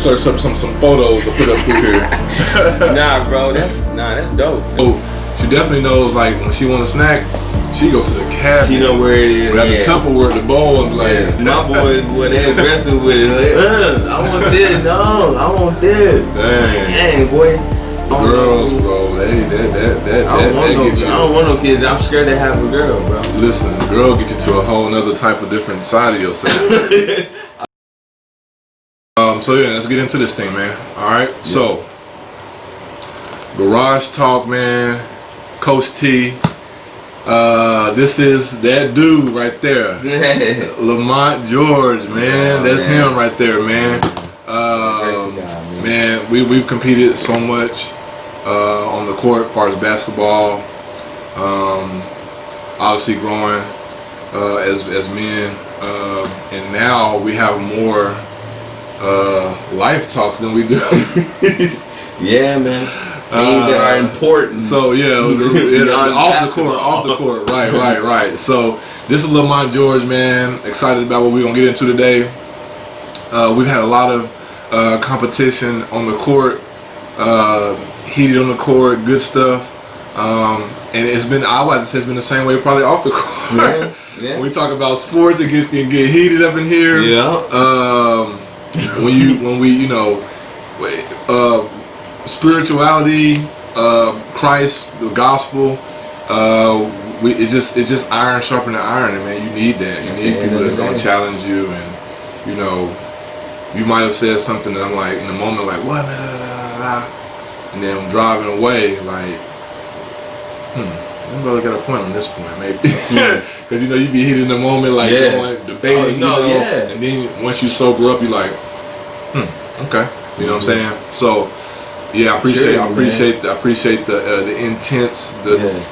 search up some photos to put up through here. Nah, bro, that's dope. So she definitely knows, like, when she want a snack, she goes to the cabinet. She know where it is. Grab the Tupperware, the bowl, and like. My boys, boy, they aggressive with it. Like, I want this. No, I want this. Dang, boy. Girls, bro, that gets you. I don't want no kids. I'm scared to have a girl, bro. Listen, the girl gets you to a whole nother type of different side of yourself. So yeah, let's get into this thing, man. All right. Yeah. So, Garage Talk, man. Coach T. This is that dude right there. Lamont George, man. That's him right there, man. Man, we've competed so much on the court, as far as basketball. Obviously growing as men, and now we have more life talks than we do. Yeah, man. Things that are important. So yeah, off the court, right. So this is Lamont George, man. Excited about what we're gonna get into today. We've had a lot of competition on the court, heated on the court, good stuff. And it's been, I like to say, it's been the same way probably off the court. Yeah. When we talk about sports, it can get heated up in here. Yeah. When we spirituality, Christ, the gospel, it's just iron sharpening iron, and man, you need that. You need people that's gonna challenge you, and you might have said something that I'm like in the moment, like what, and then I'm driving away, like, I'm brother got a point on this point, maybe, because you be heated in the moment, like going debating, and then once you sober up, you're like, okay, you know what I'm saying? So. Yeah, I appreciate the intense.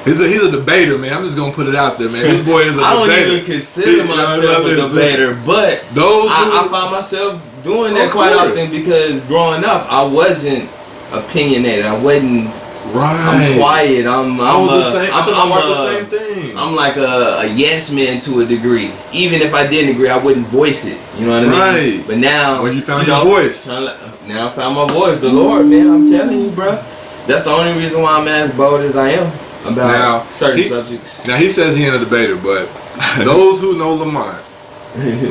He's a debater, man. I'm just gonna put it out there, man. This boy is a debater. I don't even consider myself a debater, but I find myself doing that quite often because growing up, I wasn't opinionated. I wasn't. Right. I'm quiet. I'm the same thing. I'm like a yes man to a degree. Even if I didn't agree, I wouldn't voice it. You know what I mean? But now, when you found your voice. Now I found my voice. The Lord, man. I'm telling you, bro. That's the only reason why I'm as bold as I am about certain subjects. Now he says he ain't a debater, but those who know Lamont,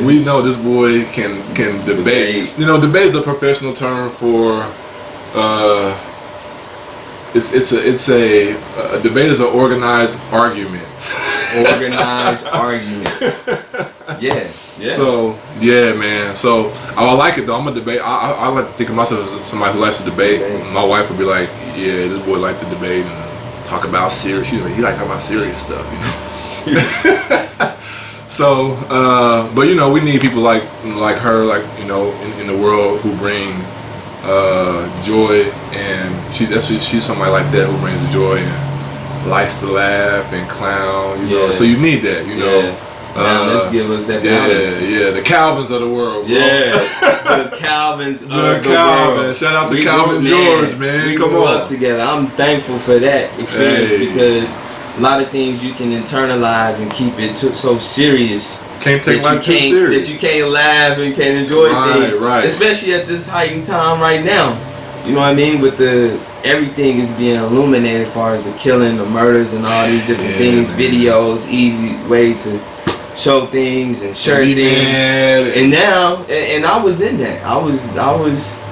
we know this boy can debate. You know, debate is a professional term for. It's a debate is an organized argument. Organized argument. Yeah. So yeah, man. So I like it though. I'm a debate. I like to think of myself as somebody who likes to debate. My wife would be like, yeah, this boy like to debate and talk about serious. He like talking about serious stuff, So, but we need people like her, like in the world who bring. Joy, and she's somebody like that who brings joy and likes to laugh and clown, so you need that, Now let's give us that balance. The Calvins of the world, bro. The Calvins of the world. Shout out to Calvin George, man. We grew up together. I'm thankful for that experience because a lot of things you can internalize and keep it so serious. Can't take life too serious. That you can't laugh and can't enjoy things. Right. Especially at this heightened time right now. You know what I mean? With everything is being illuminated as far as the killing, the murders, and all these different things, videos, easy way to show things and share things. And now, and I was in that. I was,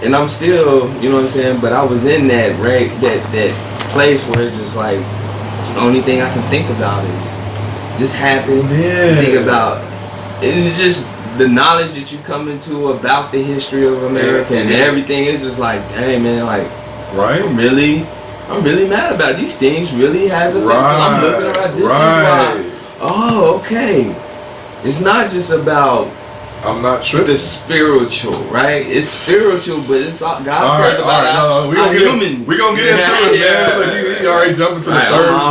and I'm still, you know what I'm saying? But I was in that that place where it's just like, it's the only thing I can think about is this happened. Think about. It's just the knowledge that you come into about the history of America and everything is just like, hey man, like, I'm really mad about these things. Really has a I'm looking around. This is why. Oh, okay. It's not just about. I'm not sure. The spiritual, right? It's spiritual, but it's all God cares about. We're gonna get into it, man. You already jumped into the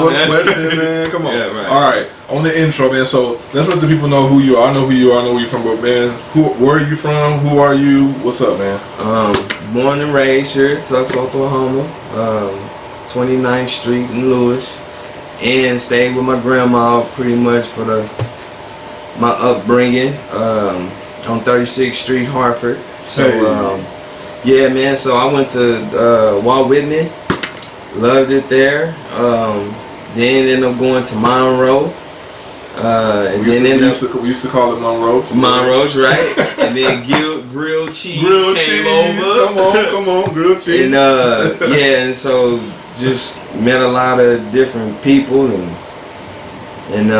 fourth question, man. Come on. All right, on the intro, man. So let's let the people know who you are. I know who you are. I know where you're from, but man, where are you from? Who are you? What's up, man? Born and raised here, Tulsa, Oklahoma. 29th Street in Lewis, and stayed with my grandma pretty much for my upbringing. On 36th Street, Hartford. So Yeah, man. So I went to Walt Whitman, loved it there. Then ended up going to Monroe. We used to call it Monroe. Monroe's right. And then grilled cheese came over. Come on, grilled cheese. And yeah, and so just met a lot of different people and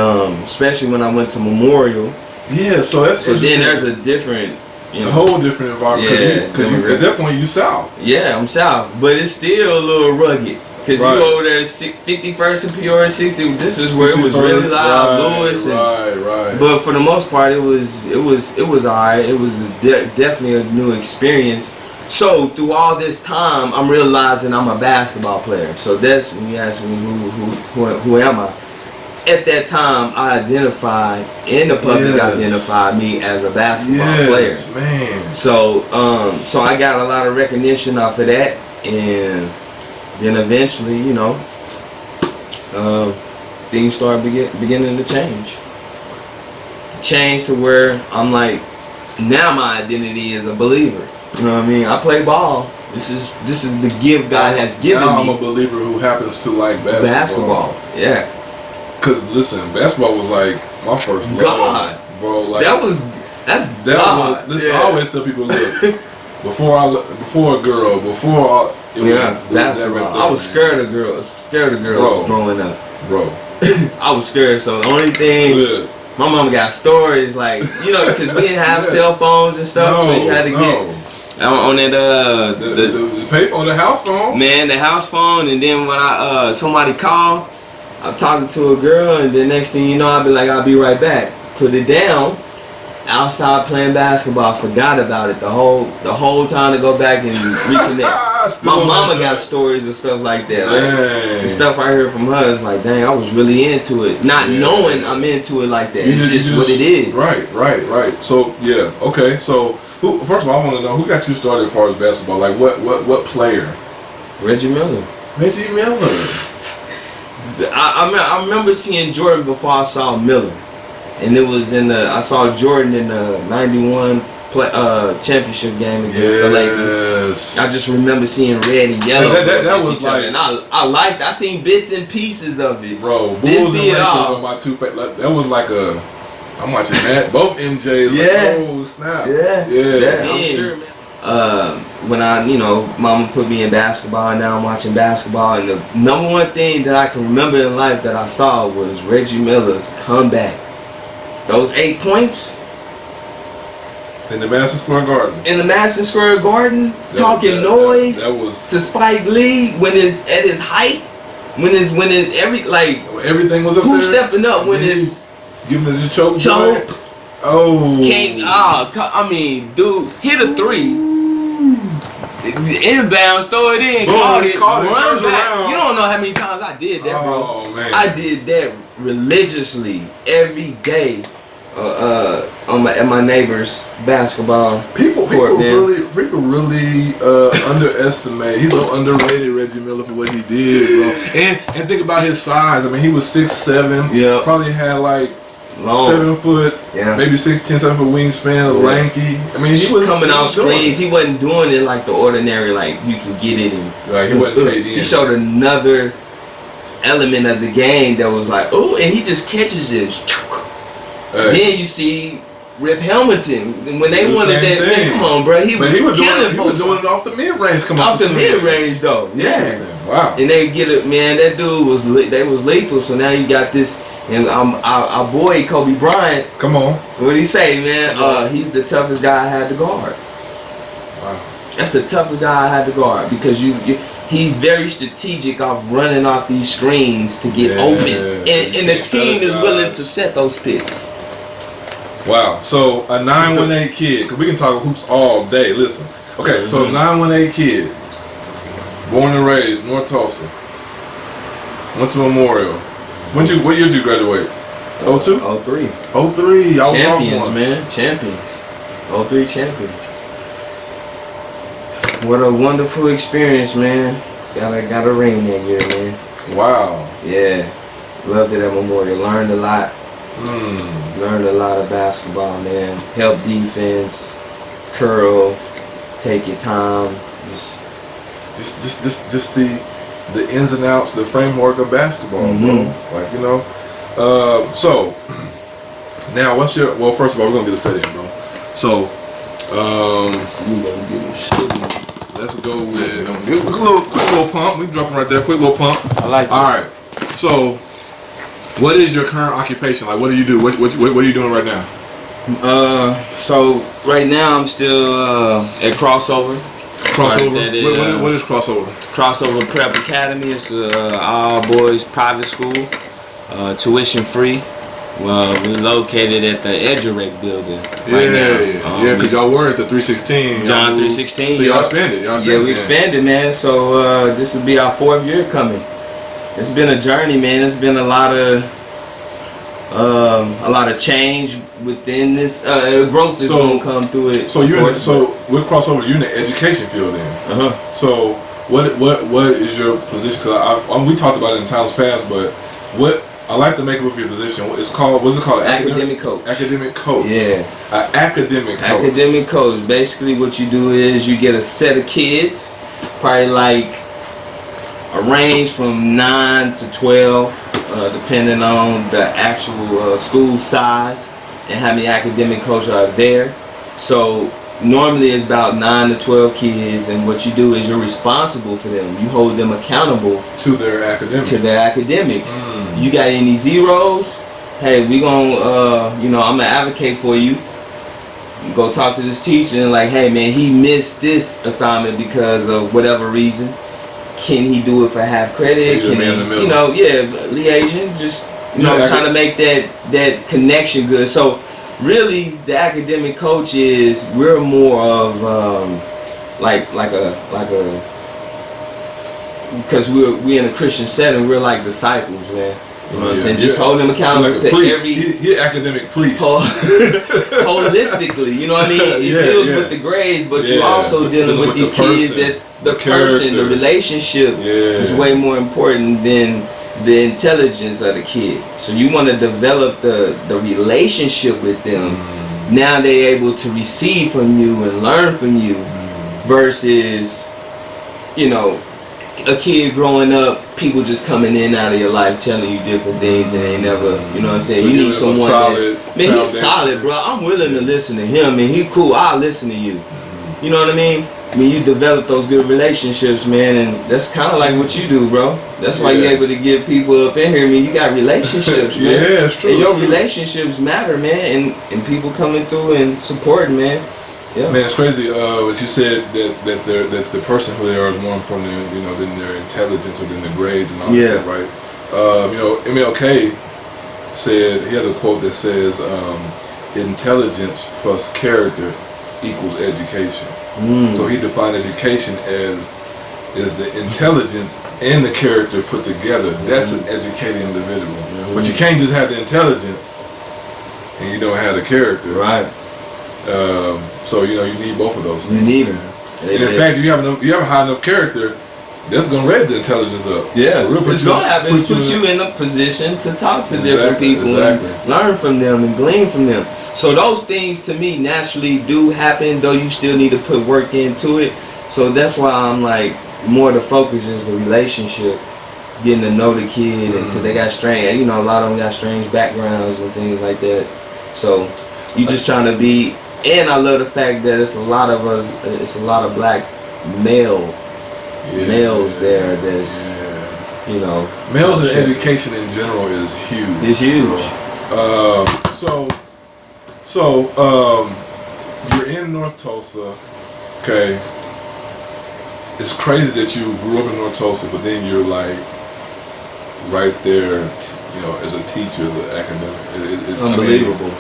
especially when I went to Memorial. Yeah, so that's so then there's a different, a whole different environment. Yeah, because at that point you South. Yeah, I'm South, but it's still a little rugged. Cause you over there 51st and Peoria 60. This is where it was really loud, Lewis. Right. But for the most part, it was alright. It was definitely a new experience. So through all this time, I'm realizing I'm a basketball player. So that's when you ask me who am I? At that time, I identified, and the public identified me as a basketball player. Man. So so I got a lot of recognition off of that, and then eventually, you know, things started beginning to change. Change to where I'm like, now my identity is a believer. You know what I mean? I play ball. This is the gift God has given me. I'm a believer who happens to like basketball. Yeah. Cause listen, basketball was like my first love. God, bro. Like that's God. Listen, I always tell people, look, before a girl, basketball. I was scared of girls. Growing up, bro. I was scared. So the only thing, my mama got stories like, you know, because we didn't have cell phones and stuff, so you had to get on that the payphone, the house phone. Man, the house phone, and then when I somebody called, I'm talking to a girl, and the next thing you know, I'll be right back. Put it down. Outside playing basketball, forgot about it the whole time to go back and reconnect. My mama got stories and stuff like that. Like, the stuff I heard from her is like, dang, I was really into it, not knowing I'm into it like that. It's just what it is. Right. So yeah, okay. So first of all, I want to know who got you started as far as basketball. Like what player? Reggie Miller. I remember seeing Jordan before I saw Miller. And it was I saw Jordan in the 91 championship game against the Lakers. I just remember seeing red and yellow. That was like, and I seen bits and pieces of it. Bro, Bulls and Lakers on my two. That was like I'm watching that. Both MJs. Yeah. Like, oh snap. Yeah. I'm sure, man. When Mama put me in basketball, and now I'm watching basketball, and the number one thing that I can remember in life that I saw was Reggie Miller's comeback. Those 8 points in the Madison Square Garden. Talking noise that was to Spike Lee when it's at his height, everything was up who's there. Stepping up when it's giving it the choke. Oh, dude, hit a three. Inbounds, throw it in, caught it, run back. Around. You don't know how many times I did that, bro. Oh man, I did that religiously every day. At my neighbor's basketball people court, really underestimate. He's so underrated, Reggie Miller, for what he did, bro. And think about his size. I mean, he was 6'7". Yeah. Probably had like long 7 foot, maybe 6'10", 7 foot wingspan, lanky. I mean, he was coming out screens. He wasn't doing it like the ordinary, like you can get it and he wasn't fading in. He showed another element of the game that was like, oh, and he just catches it. Then you see Rip Hamilton when they wanted that thing. Come on, bro. He was doing it off the mid range. Off the mid range, though. Yeah. Wow. And they get it, man. That dude was lethal. So now you got this, and our boy Kobe Bryant. Come on. What did he say, man? He's the toughest guy I had to guard. Wow. That's the toughest guy I had to guard because he's very strategic off running off these screens to get open, and the team is willing to set those picks. Wow. So a 918 kid, because we can talk hoops all day. Listen. Okay, so 918 kid, born and raised North Tulsa, went to Memorial. What year did you graduate? 02? 03. 03. Y'all champions, man. Champions. 03 champions. What a wonderful experience, man. Got a ring that year, man. Wow. Yeah. Loved it at Memorial. Learned a lot. Learned a lot of basketball, man. Help defense, curl, take your time. Just the ins and outs, the framework of basketball, bro. Like, you know. So now, what's your? Well, first of all, we're gonna get a set in, bro. So, let's go with a quick little pump. We dropping right there, quick little pump. I like it. All right. So, what is your current occupation? Like, what do you do? What are you doing right now? So right now I'm still at Crossover. Crossover. What is Crossover? Crossover Prep Academy. It's all boys private school, tuition free. Well, we located at the EduRec building right now. Yeah, because y'all were at the 316. John 316. So y'all expanded. Yeah, we expanded, man. So this will be our 4th year coming. It's been a journey, man. It's been a lot of change within this. Growth is gonna come through it. So with Crossover, you're in the education field then. So what is your position? Because we talked about it in times past, but what I like to make up your position. What's it called? Academic coach. Academic coach. Yeah. Academic coach. Academic coach. Basically, what you do is you get a set of kids, probably like a range from 9 to 12, depending on the actual school size and how many academic coaches are there. So normally it's about 9 to 12 kids, and what you do is you're responsible for them. You hold them accountable to their academics. You got any zeros? Hey, we gonna I'm gonna advocate for you. You go talk to this teacher and like, hey man, he missed this assignment because of whatever reason. Can he do it for half credit? Can he, liaison, just trying to make that connection good. So really, the academic coach we're more of because we're in a Christian setting, we're like disciples, man. You know what I'm saying? Just holding them accountable like to every. You're academic police. Holistically, you know what I mean? It deals with the grades, but you also dealing with these kids. That's the person, the relationship is way more important than the intelligence of the kid. So you want to develop the relationship with them. Now they're able to receive from you and learn from you, versus, a kid growing up, people just coming in out of your life telling you different things and they never, you know what I'm saying? So you need someone he's solid, bro. I'm willing to listen to him and he cool. I'll listen to you. You know what I mean? You develop those good relationships, man, and that's kind of like what you do, bro. That's why you're able to get people up in here. You got relationships, man. Yeah, it's true. And your relationships matter, man, and people coming through and supporting, man. Yeah. Man, it's crazy. What you said that the person who they are is more important than their intelligence or than the grades and all that stuff, right? MLK said, he has a quote that says, "Intelligence plus character equals education." So he defined education as the intelligence and the character put together. That's an educated individual. But you can't just have the intelligence and you don't have the character, right? So you need both of those things. You need them. And in fact, if you have a high enough character, that's gonna raise the intelligence up. Yeah, it's gonna happen. Put you in a position to talk to different people and learn from them and glean from them. So those things to me naturally do happen, though you still need to put work into it. So that's why I'm like, more the focus is the relationship, getting to know the kid, and because they got strange, a lot of them got strange backgrounds and things like that. So you just trying to be. And I love the fact that it's a lot of black males there. That's males in education in general is huge. It's huge. So you're in North Tulsa, okay? It's crazy that you grew up in North Tulsa, but then you're like right there, as a teacher, as an academic. It's unbelievable.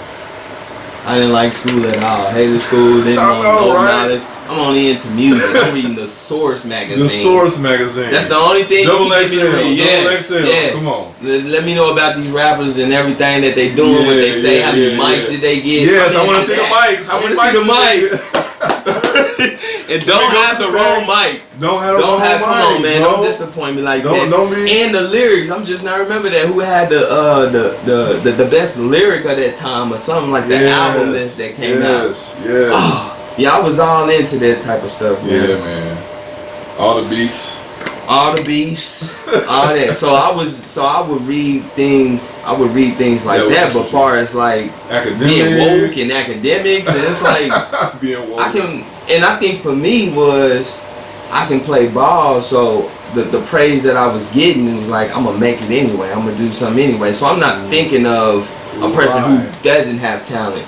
I didn't like school at all. I hated school. Didn't want no knowledge. I'm only into music. I'm reading the Source magazine. The Source magazine. That's the only thing you can get me to read. Yes. Come on. Let me know about these rappers and everything that they doing. What they say. How many mics did they get? Yes, I want to see the mics. I want to see the mics. And don't have the wrong mic. Don't have come on, man. Don't disappoint me like that. Don't be. And the lyrics, I'm just not remember that. Who had the best lyric of that time or something like the album that came out? Yes. Yeah, I was all into that type of stuff, man. Yeah, man. All the beefs. All the beefs, all that. So I would read things. I would read things like that. But far as like being woke and academics, and it's like being woke. And I think for me was I can play ball. So the praise that I was getting was like I'm gonna make it anyway. I'm gonna do something anyway. So I'm not thinking of a person who doesn't have talent,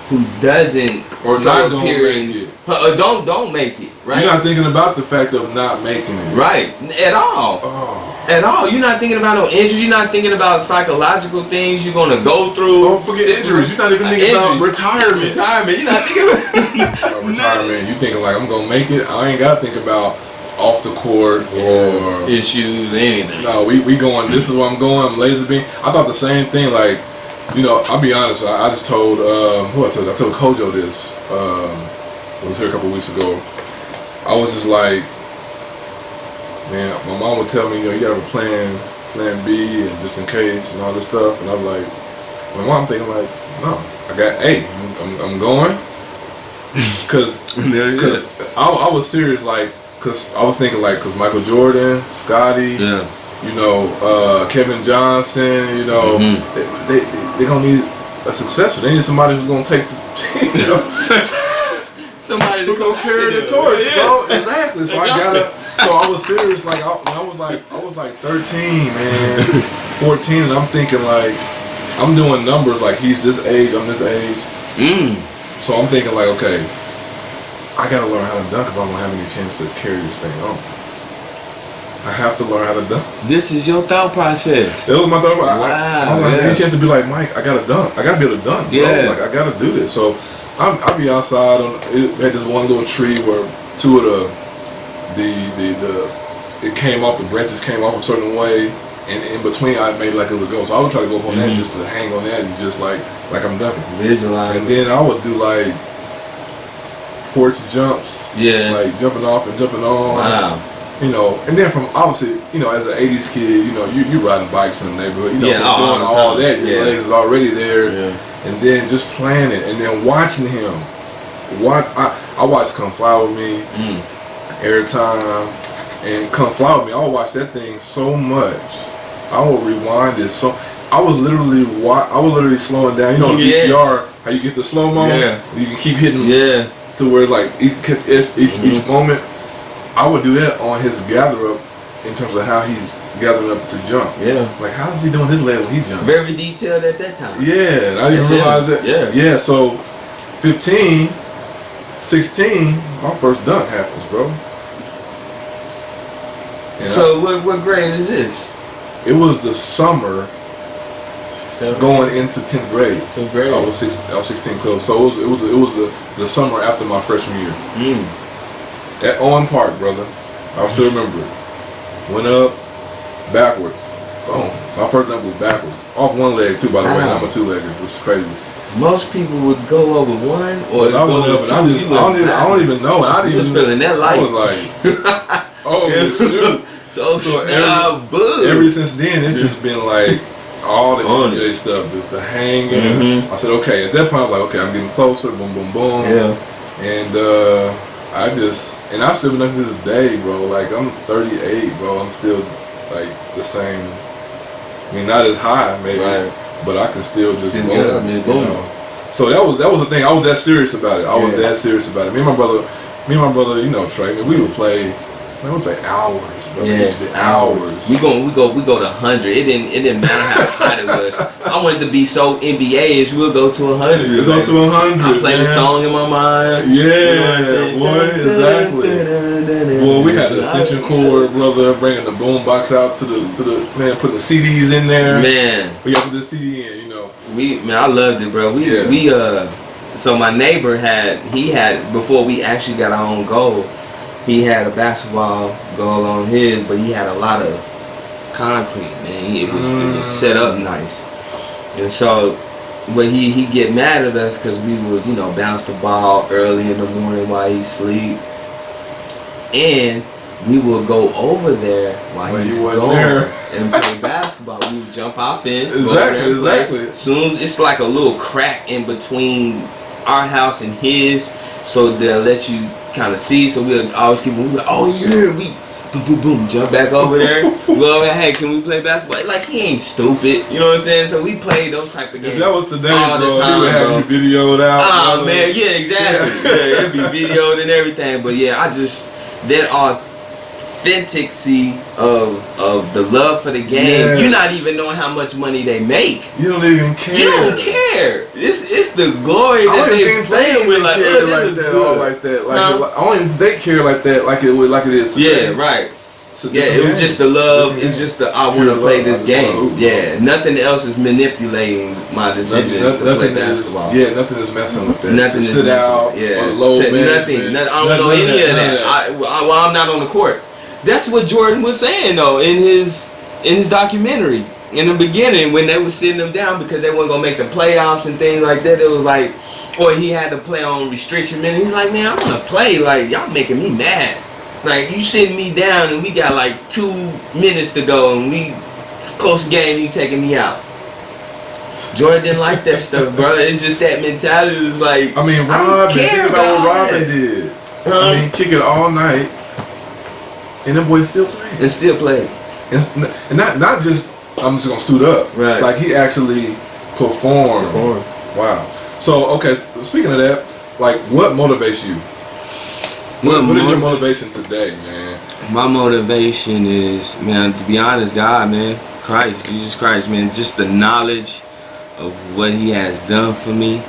who doesn't or not don't make it. Don't make it, right? You're not thinking about the fact of not making it. Right. At all. At all. You're not thinking about no injuries. You're not thinking about psychological things you're going to go through. Don't forget injuries. You're not even thinking about retirement. You're not thinking about retirement. You're thinking like, I'm going to make it. I ain't got to think about off the court or issues, anything. No, we going, this is where I'm going. I'm laser beam. I thought the same thing. Like, you know, I'll be honest. I just told, who I told Kojo this. I was here a couple weeks ago. I was just like, man, my mom would tell me, you know, you gotta have a plan B, and just in case, and all this stuff. And I'm like, my mom thinking like, no, I got A. I'm going, cause I was serious, like, cause I was thinking like, cause Michael Jordan, Scotty, you know, Kevin Johnson, you know, they gonna need a successor. They need somebody who's gonna take the, you know. Somebody who gonna carry the torch, bro? Exactly. So so I was serious. Like I was like 13, man, 14, and I'm thinking like, I'm doing numbers like he's this age, I'm this age. So I'm thinking like, okay, I gotta learn how to dunk if I'm gonna have any chance to carry this thing on. I have to learn how to dunk. This is your thought process. It was my thought process. Wow. I don't have any chance to be like, Mike, I gotta dunk. I gotta be able to dunk, bro. Like I gotta do this. So I'll be outside it had this one little tree where two of it came off, the branches came off a certain way, and in between I made like it was a goal. So I would try to go up on that just to hang on that and just like I'm dunking. Visualize. And then I would do like porch jumps. Yeah. Like jumping off and jumping on. Wow. You know, and then from obviously, you know, as an 80s kid, you know, you riding bikes in the neighborhood, you know, doing all that, your legs is already there. Yeah. And then just playing it, and then watching him. I watched Come Fly With Me every time, and Come Fly With Me, I would watch that thing so much. I would rewind it so. I was literally slowing down. You know, the VCR, how you get the slow mo. Yeah. You can keep hitting. Yeah. To where it's like each moment. I would do that on his gather up in terms of how he's gathering up to jump. Yeah. Like, how is he doing his leg when he jumps? Very detailed at that time. Yeah. I didn't realize that. Yeah. Yeah. So, 15, 16, my first dunk happens, bro. And so, what grade is this? It was the summer going into 10th grade. 10th grade. I was 16 close. So it was the summer after my freshman year. At Owen Park, brother. I still remember it. Went up, backwards. Boom. My first dunk was backwards. Off one leg too, by the way. And I'm a two-legger, which is crazy. Most people would go over one or I went up, and I don't even know. And I didn't even feeling that light. I was like, oh shoot. So ever since then, it's just been like all the DJ stuff, just the hanging. I said, okay. At that point, I was like, okay, I'm getting closer. Boom, boom, boom. Yeah. And I still been up to this day, bro. Like I'm 38, bro. I'm still like the same. I mean, not as high, maybe, but I can still just boom, you know. So that was the thing. I was that serious about it. I was that serious about it. Me and my brother, you know, Trey. Man, we would play. Man, we play hours, bro. Yeah, it used to be hours. We go to 100. It didn't matter how hot it was. I wanted to be so NBA-ish. We'll go to 100. We'll go to 100. I play the song in my mind. Yeah, boy, exactly. Boy, we had the extension cord, brother, bringing the boom box out to the man, putting the CDs in there. Man, we got to put the CD in, you know. I loved it, bro. So my neighbor had before we actually got our own goal. He had a basketball goal on his, but he had a lot of concrete, man. It was set up nice. And so, but he get mad at us because we would, you know, bounce the ball early in the morning while he sleep. And we would go over there while he's gone and play basketball. We would jump our fence. Exactly. Soon as it's like a little crack in between our house and his, so they'll let you kind of see. So we'll always keep moving. Like, oh yeah, we boom, boom, boom, jump back over there. We go over, hey, can we play basketball? Like, he ain't stupid, you know what I'm saying? So we play those type of games. If that was today, all bro, the time, he would have you videoed out. Oh man, yeah, exactly. Yeah, it'd be videoed and everything. But yeah, I just that authenticity of the love for the game. Yes. You're not even knowing how much money they make. You don't even care. You don't care. It's the glory that they playing with. Like, oh, that looks good. Like that. Like, I don't even think they care like that. Like it is today. Yeah, right. So yeah, it was just the love. It's just the I want to play this game. Yeah, nothing else is manipulating my decision to play basketball. Nothing is messing with that. Nothing is sit out. Yeah, nothing. I don't know any of that. Well, I'm not on the court. That's what Jordan was saying though in his documentary. In the beginning, when they were sitting him down because they weren't gonna make the playoffs and things like that, it was like, or he had to play on restriction minutes. He's like, man, I want to play. Like, y'all making me mad. Like, you sitting me down and we got like 2 minutes to go and it's close game, you taking me out. Jordan didn't like that stuff, bro. It's just that mentality. It's like, I mean, Robin, think about what Robin did. I mean, kick it all night, and them boys still playing. And still playing. And not just, I'm just gonna suit up. Right. Like, he actually performed. Wow. So, okay, speaking of that, like, what motivates you? What is your motivation today, man? My motivation is, man, to be honest, God, man, Christ, Jesus Christ, man, just the knowledge of what He has done for me,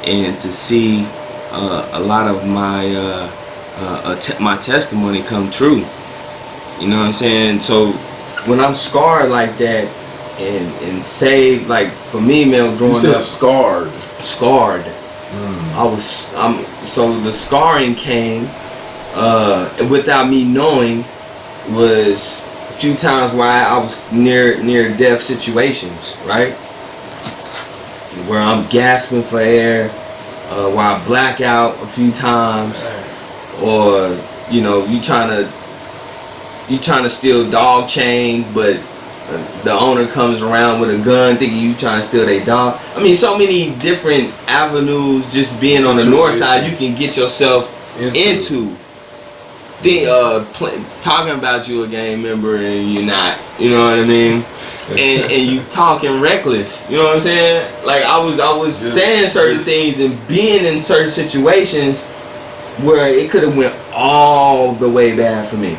and to see a lot of my my testimony come true. You know what I'm saying? So when I'm scarred like that and saved, like for me, man, growing up, scarred. So the scarring came without me knowing. Was a few times where I was near death situations, right? Where I'm gasping for air, where I black out a few times, or you know, you trying to steal dog chains, but the owner comes around with a gun thinking you trying to steal their dog. I mean, so many different avenues just being on the north side you can get yourself into. Talking about you a gang member and you're not, you know what I mean? And you talking reckless, you know what I'm saying? Like I was saying certain things and being in certain situations where it could have went all the way bad for me.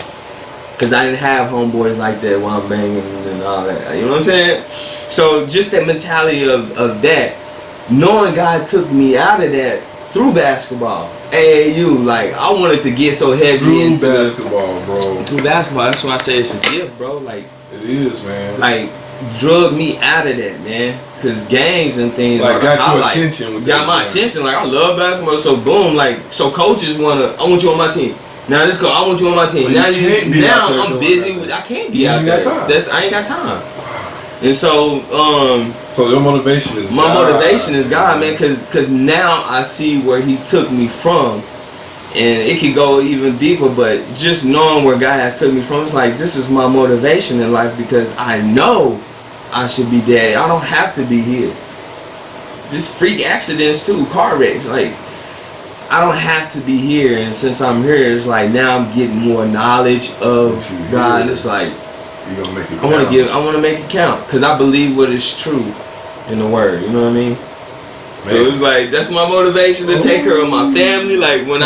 Cause I didn't have homeboys like that while I'm banging and all that. You know what I'm saying? So just that mentality of that, knowing God took me out of that through basketball, AAU, like I wanted to get so heavy into basketball, bro. Through basketball, that's why I say it's a gift, bro. Like it is, man. Like drug me out of that, man. Cause gangs and things like got your attention. Got my attention. Like I love basketball, so boom, like so coaches I want you on my team. Now let's go. I want you on my team. So now I'm busy. I can't be out there. I ain't got time. And so, so your motivation is my motivation is God, man. Cause now I see where He took me from, and it could go even deeper. But just knowing where God has took me from, it's like this is my motivation in life because I know I should be dead. I don't have to be here. Just freak accidents too, car wrecks, like. I don't have to be here, and since I'm here, it's like now I'm getting more knowledge of God. And it's like you're gonna make it count. I want to make it count because I believe what is true in the Word. You know what I mean? Man. So it's like that's my motivation to take care of my family. Like when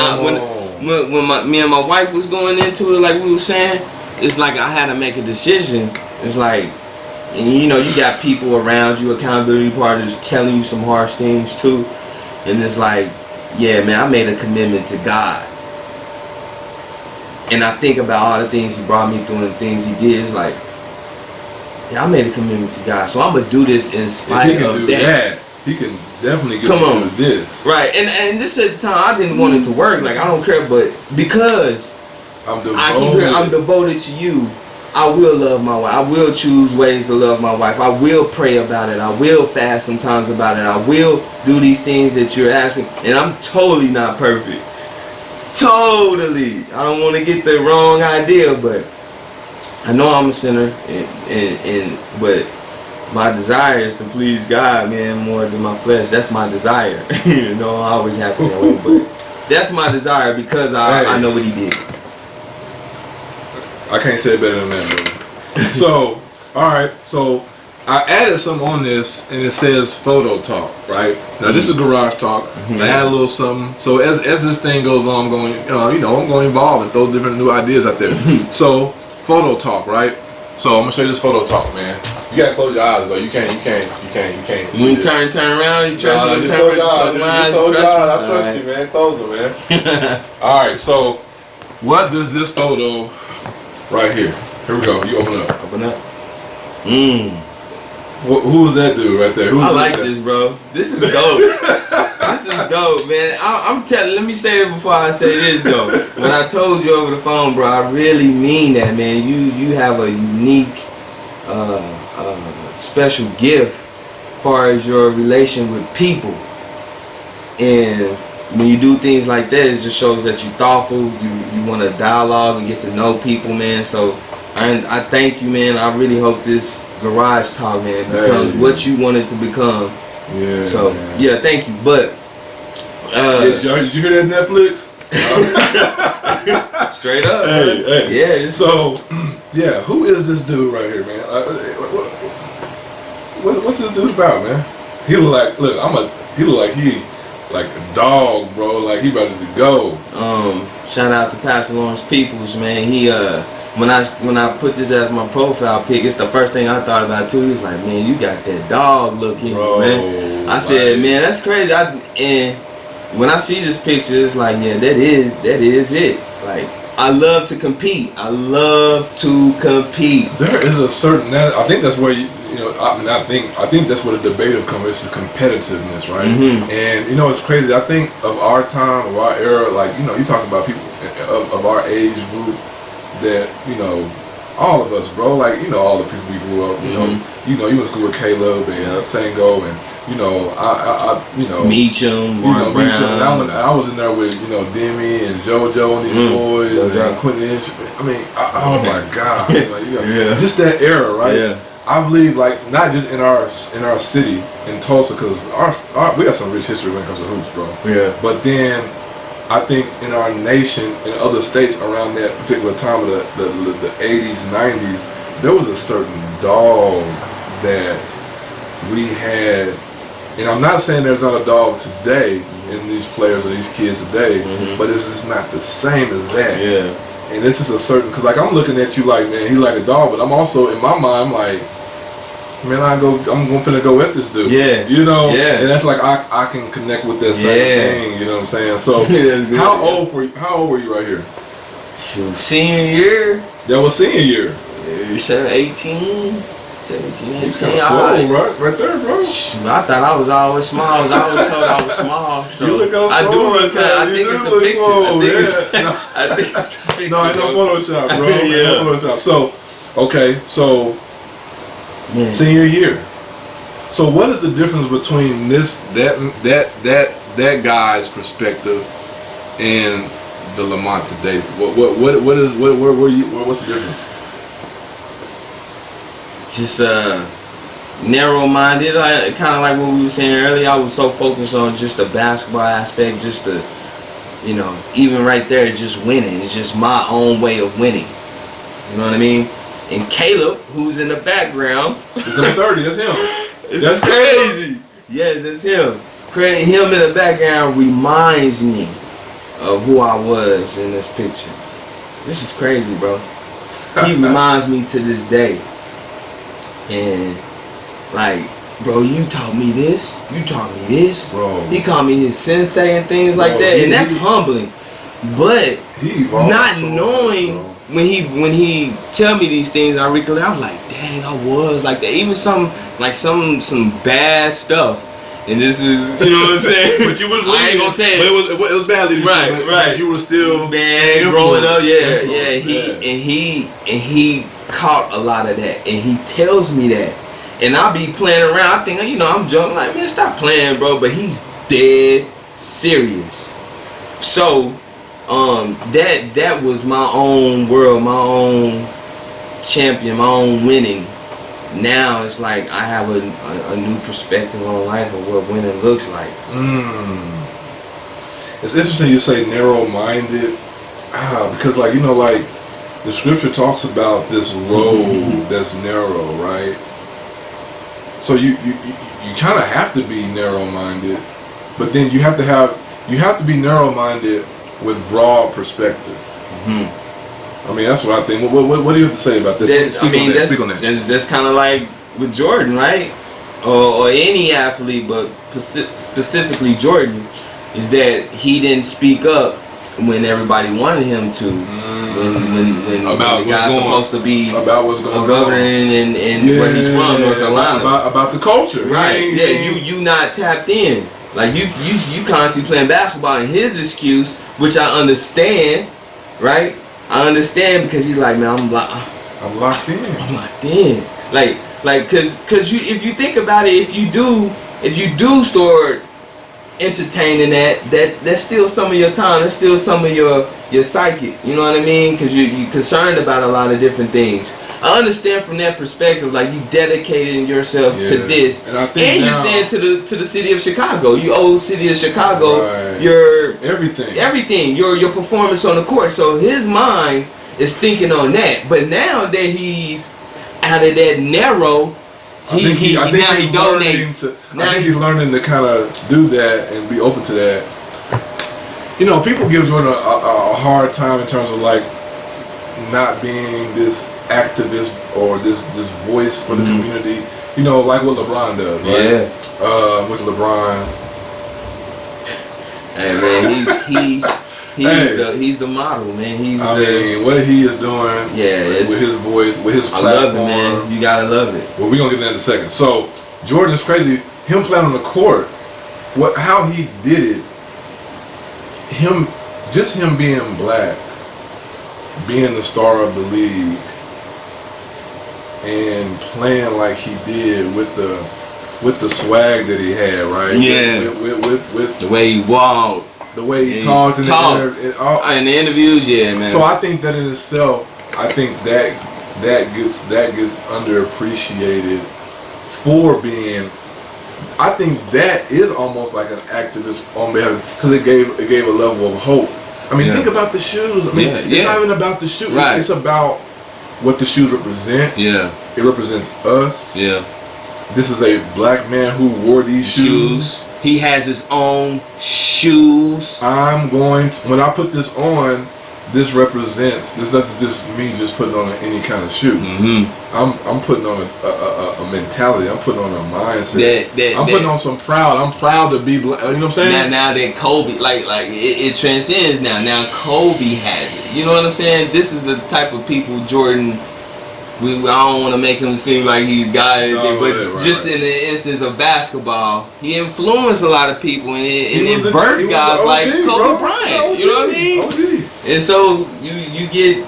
me and my wife was going into it, like we were saying, it's like I had to make a decision. It's like, and you know, you got people around you, accountability partners, telling you some harsh things too, and it's like. Yeah, man, I made a commitment to God. And I think about all the things He brought me through and the things He did. It's like, yeah, I made a commitment to God. So I'm going to do this in spite of that. He can definitely get through this. Right. And this is the time I didn't want it to work. Like, I don't care. But because I'm devoted to you, I will love my wife. I will choose ways to love my wife. I will pray about it. I will fast sometimes about it. I will do these things that you're asking. And I'm totally not perfect. Totally. I don't want to get the wrong idea, but I know I'm a sinner. But my desire is to please God, man, more than my flesh. That's my desire. You know, I always happen that way, but that's my desire because I know what he did. I can't say it better than that, bro. So, all right, so I added some on this, and it says photo talk, right? Now this is garage talk. I add a little something. So as this thing goes on, I'm going, I'm going to evolve and throw different new ideas out there. So photo talk, right? So I'm gonna show you this photo talk, man. You gotta close your eyes though. You can't. When you turn around, you trust me. Just close your eyes. Just close your eyes. I trust you, man. Close them, man. All right. So, what does this photo right here? Here we go. You open up. Open up. Who is that dude right there? I like this, bro. This is dope. This is dope, man. I'm telling. Let me say it before I say this though. When I told you over the phone, bro, I really mean that, man. You have a unique, special gift, as far as your relation with people, and when you do things like that, it just shows that you're thoughtful. You want to dialogue and get to know people, man. So I thank you, man. I really hope this garage talk, man, becomes what you want it to become. Yeah. So man. yeah, thank you. But did you hear that Netflix? Straight up. Hey. Yeah. So yeah, who is this dude right here, man? What's this dude about, man? He look like he like a dog, bro. Like he ready to go. Shout out to Pastor Lawrence Peoples, man. He when I put this as my profile pic, it's the first thing I thought about too. He was like, man, you got that dog look in you, man. I said, man, that's crazy. And when I see this picture, it's like, yeah, that is it. Like, I love to compete. I love to compete. There is a certain, I think that's where I think that's where the debate comes. It's the competitiveness, right? And it's crazy. I think of our time, of our era, like you talk about people of our age group that all of us, bro. Like all the people we grew up. You went to school with Caleb and Sango and Meacham, Mark Brown. And I was in there with Demi and JoJo and these boys and Quentin. I mean, oh my God, like, just that era, right? Yeah. I believe, like, not just in our city in Tulsa, because we got some rich history when it comes to hoops, bro. Yeah. But then I think in our nation, in other states around that particular time of the 80s, 90s, there was a certain dog that we had. And I'm not saying there's not a dog today in these players or these kids today, but it's just not the same as that. Yeah. And this is a certain, because like I'm looking at you like, man, he like a dog, but I'm also in my mind like, man, I'm gonna go at this dude. Yeah. Yeah. And that's like I can connect with that same thing. You know what I'm saying? So how old were you right here? Senior year. That was senior year. You said 18. 17, 18. You kind of swole, right there, bro. I thought I was always small. I was always told I was small. So you look on I do look kind. I think it's the picture. Swole, I think it's the picture. No, ain't no Photoshop, bro. Ain't no Photoshop. So, okay, senior year. So, what is the difference between that guy's perspective and the Lamont today? What's the difference? Just narrow-minded, kind of like what we were saying earlier. I was so focused on just the basketball aspect, just the, even right there, just winning. It's just my own way of winning. You know what I mean? And Caleb, who's in the background, it's number 30. That's him. That's crazy. Yes, it's him. Him in the background reminds me of who I was in this picture. This is crazy, bro. He reminds me to this day. And like, bro, you taught me this. You taught me this. Bro. He called me his sensei and things like that, and that's humbling. But not knowing when he tell me these things, I recollect. I was like, dang, I was like that. Even some bad stuff. And this is, you know what I'm saying? But you was leaving. I ain't gonna say it. But it was bad leadership. Right. You were still growing up. Yeah. He caught a lot of that, and he tells me that, and I'll be playing around. I think I'm joking, like, man, stop playing, bro. But he's dead serious. So, that was my own world, my own champion, my own winning. now it's like I have a new perspective on life of what winning looks like. It's interesting you say narrow-minded, because like, you know, like the scripture talks about this road that's narrow, right? So you kind of have to be narrow-minded, but then you have to be narrow-minded with broad perspective. I mean, that's what I think. What do you have to say about that? Speak on that. That's kind of like with Jordan, right? Or any athlete, but specifically Jordan, is that he didn't speak up when everybody wanted him to. When about the guy's supposed to be about what's going on, governing and where he's from, North Carolina. About the culture, right? You not tapped in. Like you constantly playing basketball, and his excuse, which I understand, right? I understand because he's like, man, I'm locked in. I'm locked in. Like, cause you, if you think about it, if you do start entertaining that's still some of your time. That's still some of your psychic. You know what I mean? Because you're concerned about a lot of different things. I understand from that perspective, like you dedicating yourself to this, and you're saying to the city of Chicago, you owe city of Chicago your everything, your performance on the court. So his mind is thinking on that. But now that he's out of that narrow, I think he's learning to kind of do that and be open to that. You know, people give Jordan a hard time in terms of like not being this activist or this voice for the community. You know, like what LeBron does, right? Yeah. With LeBron. Hey man, he's the model, man. I mean, what he is doing, with his voice, with his platform. I love it, man. You gotta love it. Well, we're gonna get into that in a second. So Jordan's crazy. Him playing on the court, how he did it. Him being black, being the star of the league, and playing like he did with the swag that he had, right? Yeah. With the way he walked. The way he talked in the interviews, yeah, man. So I think that in itself, I think that gets underappreciated for being. I think that is almost like an activist on behalf, because it gave a level of hope. I mean, think about the shoes. I mean, it's not even about the shoes. Right. It's about what the shoes represent. Yeah. It represents us. Yeah. This is a black man who wore these shoes. He has his own shoes. When I put this on, this doesn't just me just putting on any kind of shoe. I'm putting on a mentality. I'm putting on a mindset. I'm putting on some proud. I'm proud to be black. You know what I'm saying? Now that Kobe, like it transcends now. Now Kobe has it. You know what I'm saying? This is the type of people Jordan. I don't want to make him seem like he's got anything, but in the instance of basketball, he influenced a lot of people, and it birthed guys like Kobe Bryant. You know what I mean? And so you get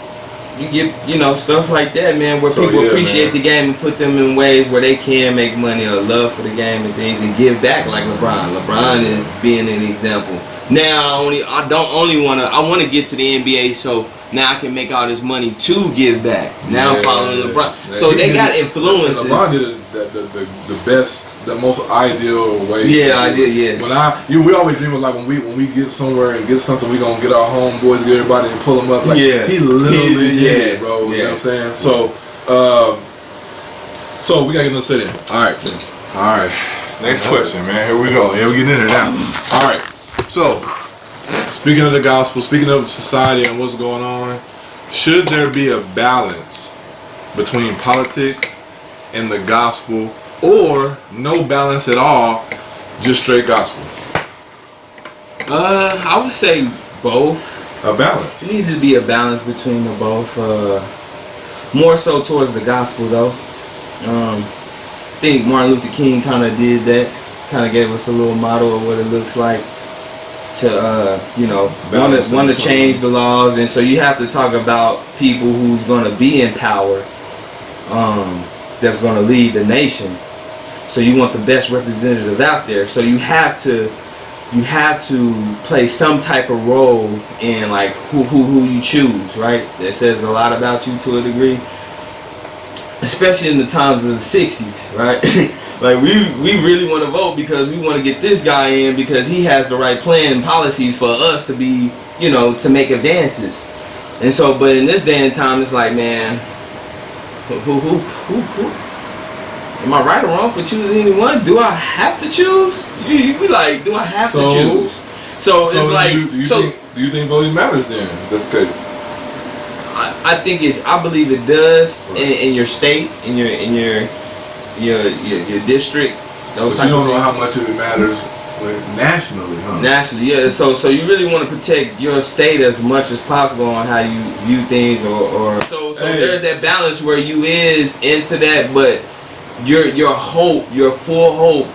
stuff like that, man, where people appreciate the game and put them in ways where they can make money or love for the game and things and give back like LeBron. LeBron is being an example. Now I want to get to the NBA, so now I can make all this money to give back. Now I'm following LeBron. So they got influences. LeBron did it the best, the most ideal way. Yeah, I did. Yes. We always dream of like when we get somewhere and get something, we gonna get our homeboys, get everybody and pull them up. Like he literally did it, bro. You know what I'm saying? So, so we gotta get in the city. All right. Next question, man. Here we go. We're getting in there now. All right. So, speaking of the gospel, speaking of society and what's going on, should there be a balance between politics and the gospel, or no balance at all, just straight gospel? I would say both. A balance. There needs to be a balance between the both. More so towards the gospel, though. I think Martin Luther King kind of did that. Kind of gave us a little model of what it looks like to want to change the laws. And so you have to talk about people who's going to be in power, that's going to lead the nation. So you want the best representative out there. So you have to play some type of role in like who you choose, right? That says a lot about you to a degree. especially in the times of the 60s, right? Like we really want to vote because we want to get this guy in because he has the right plan and policies for us to be, you know, to make advances. And so, but in this day and time, it's like, man, who? Am I right or wrong for choosing anyone? Do I have to choose? You be like, do I have to choose? So it's like, do you think voting matters then? If that's the case. I believe it does in your state, in your district. Those but you don't know how much of it matters nationally, huh? Nationally, yeah. So you really want to protect your state as much as possible on how you view things, or so hey. There's that balance where you is into that, but your hope, your full hope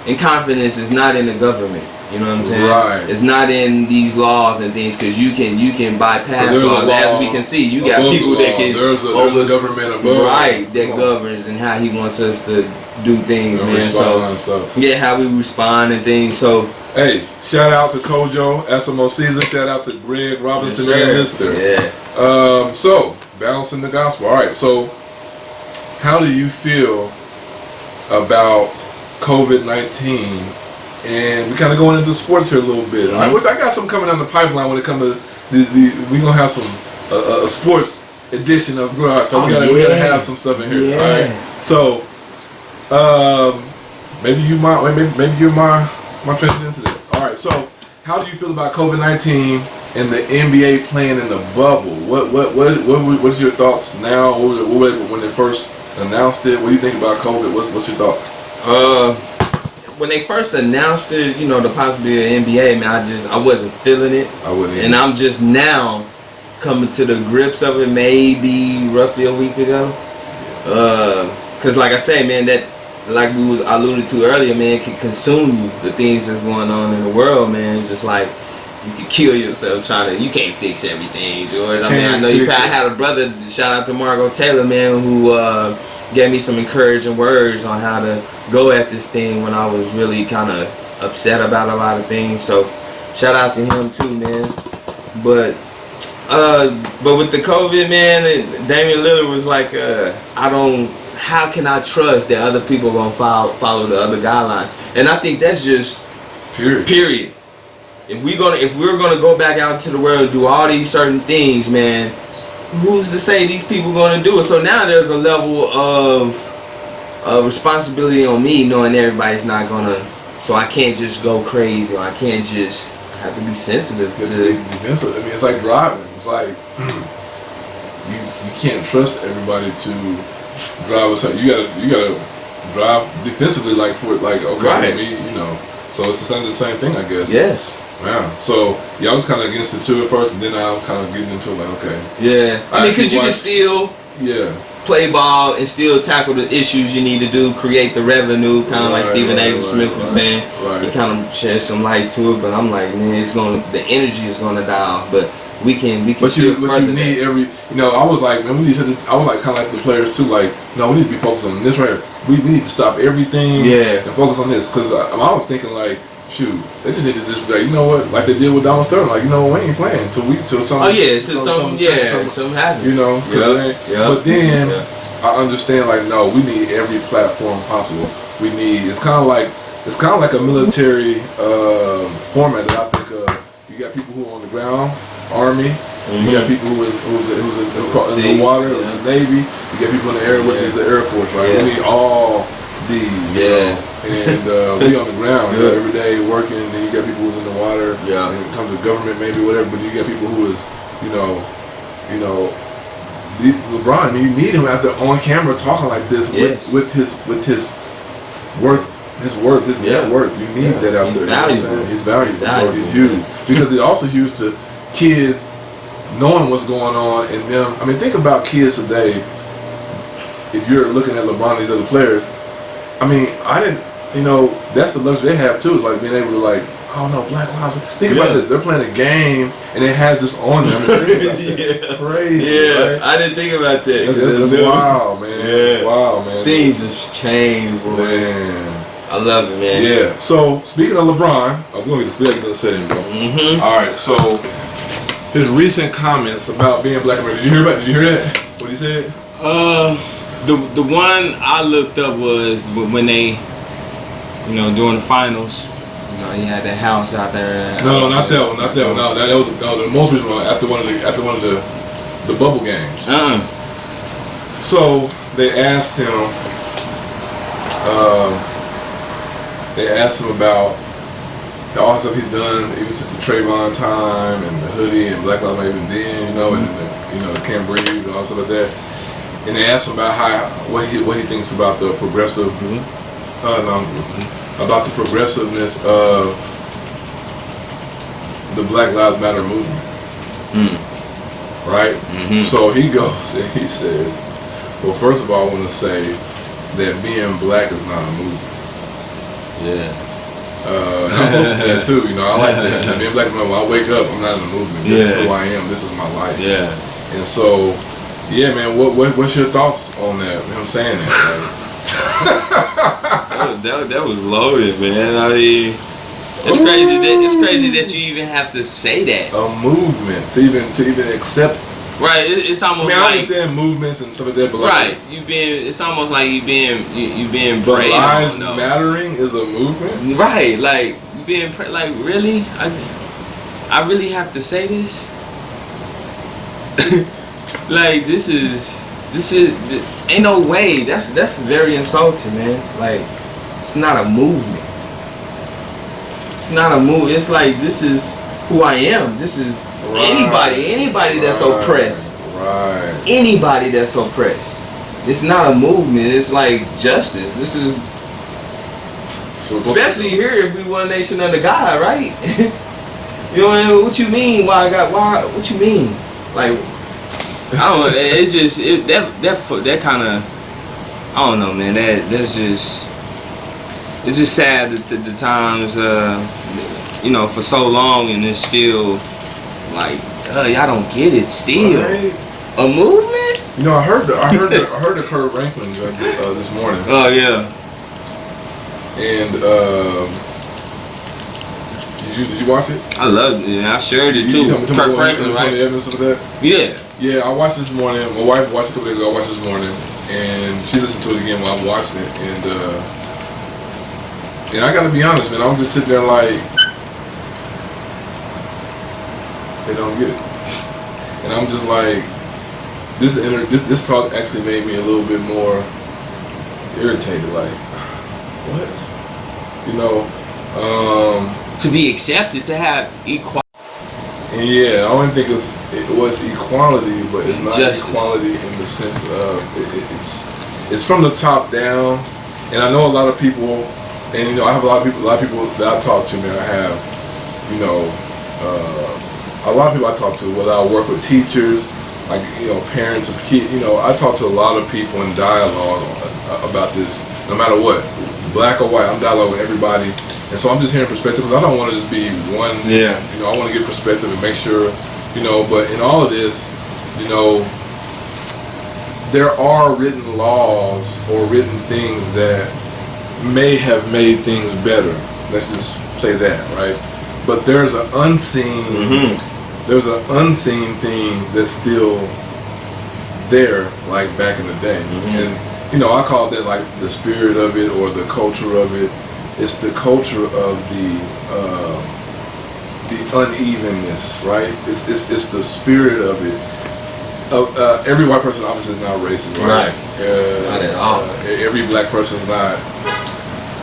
and confidence is not in the government. You know what I'm saying? Right. It's not in these laws and things because you can bypass laws. As we can see, you got people that can there's a government above, right, that governs and how he wants us to do things, man. So yeah, how we respond and things. So hey, shout out to Kojo, SMO Season. Shout out to Greg Robinson and Lister. Yeah. So balancing the gospel. All right. So how do you feel about COVID-19? And we kind of going into sports here a little bit, right? Which I got some coming down the pipeline when it comes to we gonna have some a sports edition of Garage. So we gotta have some stuff in here, right? So maybe you're my transition into this. All right. So how do you feel about COVID-19 and the NBA playing in the bubble? What's your thoughts now? When they first announced it, what do you think about COVID? What's your thoughts? When they first announced it, you know, the possibility of NBA, man, I wasn't feeling it. I wouldn't. And I'm just now coming to the grips of it, maybe roughly a week ago. Cause like I say, man, that like we alluded to earlier, man, it can consume you. The things that's going on in the world, man, it's just like you can kill yourself trying to. You can't fix everything, George. I mean, I know I had a brother. Shout out to Margot Taylor, man, who gave me some encouraging words on how to go at this thing when I was really kind of upset about a lot of things. So shout out to him too, man. But with the COVID, man, Damian Lillard was like, how can I trust that other people gonna follow the other guidelines? And I think that's just period. If we're gonna go back out to the world and do all these certain things, man, who's to say these people gonna do it? So now there's a level of responsibility on me, knowing everybody's not gonna. So I can't just go crazy, or I can't just have to be sensitive to. I mean, it's like driving. It's like you can't trust everybody to drive. You gotta drive defensively, okay, right. Me, you know. So it's the same thing, I guess. Yes. Wow. So I was kind of against it too at first, and then I'm kind of getting into it, like, okay. Yeah. I mean, because you can still play ball and still tackle the issues you need to do, create the revenue, kind of like Stephen A. Smith was saying. Right. He kind of shed some light to it, but I'm like, man, the energy is gonna die off, but we can. But you need I was like, man, I was like kind of like the players too, like, no, we need to be focused on this right here. We need to stop everything. And focus on this, because I was thinking like, shoot, they just need to just be like, you know what, like they did with Donald Sterling, like, you know, we ain't playing till something. Something happens. You know, but then I understand, like, no, we need every platform possible. It's kind of like a military format that I think of. You got people who are on the ground, Army. You got people who's in the water, the Navy. You got people in the air, which is the Air Force, right? We need all these. And we on the ground every day working, and then you got people who's in the water. When it comes to government, maybe whatever, but you got people who is, LeBron. You need him out there on camera talking like this with his worth, his net worth. You need that out there. Valuable. You know what I'm saying? He's valuable. He's huge because he's also huge to kids knowing what's going on in them. I mean, think about kids today. If you're looking at LeBron and these other players, I mean, that's the luxury they have too, is like being able to, like, oh no, Black Lives Matter. Think about this. They're playing a game and it has this on them. Crazy. Right? I didn't think about that. That's wild, man. It's wild, man. Things have changed, boy. Man. I love it, man. Yeah. So speaking of LeBron, we're gonna get to the setting, bro. All right. So his recent comments about being Black American. Did you hear that? What he said? The one I looked up was when they, you know, during the finals. You know, he had that house out there. No, not that one. Not that one. No, that was the most recent one after one of the bubble games. So they asked him. They asked him about all the stuff he's done, even since the Trayvon time and the hoodie and Black Lives Matter, even then, you know, and the Can't Breathe and all stuff like that. And they asked him about what he thinks about the progressive, about the progressiveness of the Black Lives Matter movement, right? So he goes and he says, well, first of all, I want to say that being black is not a movement. Yeah. And I'm posting that too, you know, I like that. Being black, when I wake up, I'm not in the movement. This is who I am, this is my life. Yeah. And so, yeah, man, what's your thoughts on that? I'm saying that. Like, that was loaded, man. I mean, it's crazy that you even have to say that. A movement to even accept. Right, it's almost. I mean, I understand movements and stuff like that, but right, it's almost like you being brave. Lives mattering is a movement. Right, like you being like really, I really have to say this. Like this is ain't no way. That's very insulting, man. Like it's not a movement. It's not a move. It's like this is who I am. This is. Anybody that's oppressed. Right. Anybody that's oppressed. It's not a movement. It's like justice. This is, especially here if we one nation under God, right? You know what I mean? What you mean? Why? What you mean? Like, I don't know. It's just that kind of. I don't know, man. That's just. It's just sad that the times, you know, for so long and it's still. Like, y'all don't get it still. Right. A movement? You know, I heard the Kurt Franklin this morning. Oh yeah. And did you watch it? I loved it. Yeah, I shared it too. Kurt Franklin, right? Tony Evans, stuff like that. Yeah. Yeah, I watched this morning. My wife watched it 2 days ago. I watched this morning, and she listened to it again while I'm watching it. And I got to be honest, man. I'm just sitting there like. They don't get it, and I'm just like, this talk actually made me a little bit more irritated. Like, what? You know, to be accepted, to have equality. Yeah, I don't think it was equality, but it's not justice. Equality in the sense of it's from the top down, and I know a lot of people, and you know, I have a lot of people that I talk to, man. I have, you know. A lot of people I talk to, whether I work with teachers, like, you know, parents of kids, you know, I talk to a lot of people in dialogue about this, no matter what, black or white, I'm dialoguing with everybody, and so I'm just hearing perspective, because I don't want to just be one, you know, I want to get perspective and make sure, you know, but in all of this, you know, there are written laws or written things that may have made things better, let's just say that, right? But there's an unseen, there's an unseen thing that's still there, like back in the day. And you know, I call that like the spirit of it or the culture of it. It's the culture of the unevenness, right? It's the spirit of it. Every white person obviously is not racist, right? Not at all. Every black person is not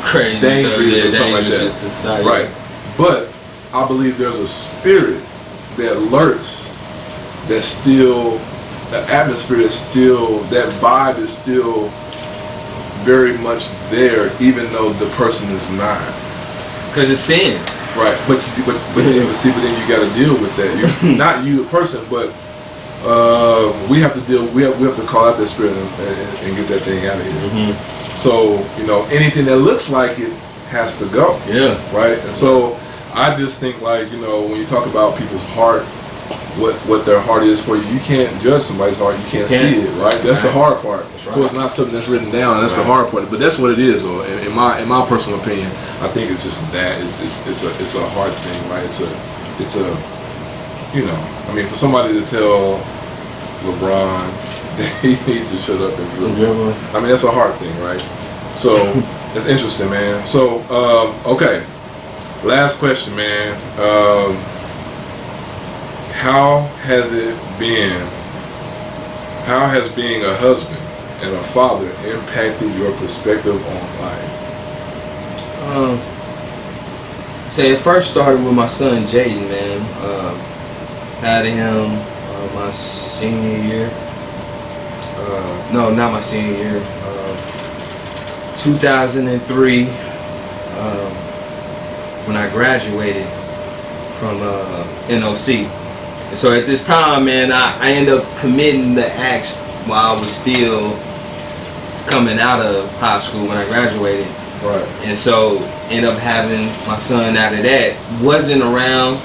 crazy, dangerous or something like that, society. right? But I believe there's a spirit that lurks, that's still, the atmosphere is still, that vibe is still very much there, even though the person is not. Because it's sin. Right, but then you got to deal with that. Not you, the person, but we have to call out that spirit and get that thing out of here. So, you know, anything that looks like it has to go. Yeah. Right, and so. I just think, like, you know, when you talk about people's heart, what their heart is for you, you can't judge somebody's heart. You can't see it, right? That's the hard part. Right. So it's not something that's written down. That's the hard part. But that's what it is, though. In my personal opinion, I think it's just that it's a hard thing, right? It's a you know, I mean, for somebody to tell LeBron He needs to shut up and dribble. I mean, that's a hard thing, right? So it's interesting, man. So okay, last question, man. How has it been? How has being a husband and a father impacted your perspective on life? So it first started with my son Jaden, man. Had him my senior year. No, not my senior year. 2003, when I graduated from NOC. And so at this time, man, I ended up committing the acts while I was still coming out of high school when I graduated. Right. And so ended up having my son out of that. Wasn't around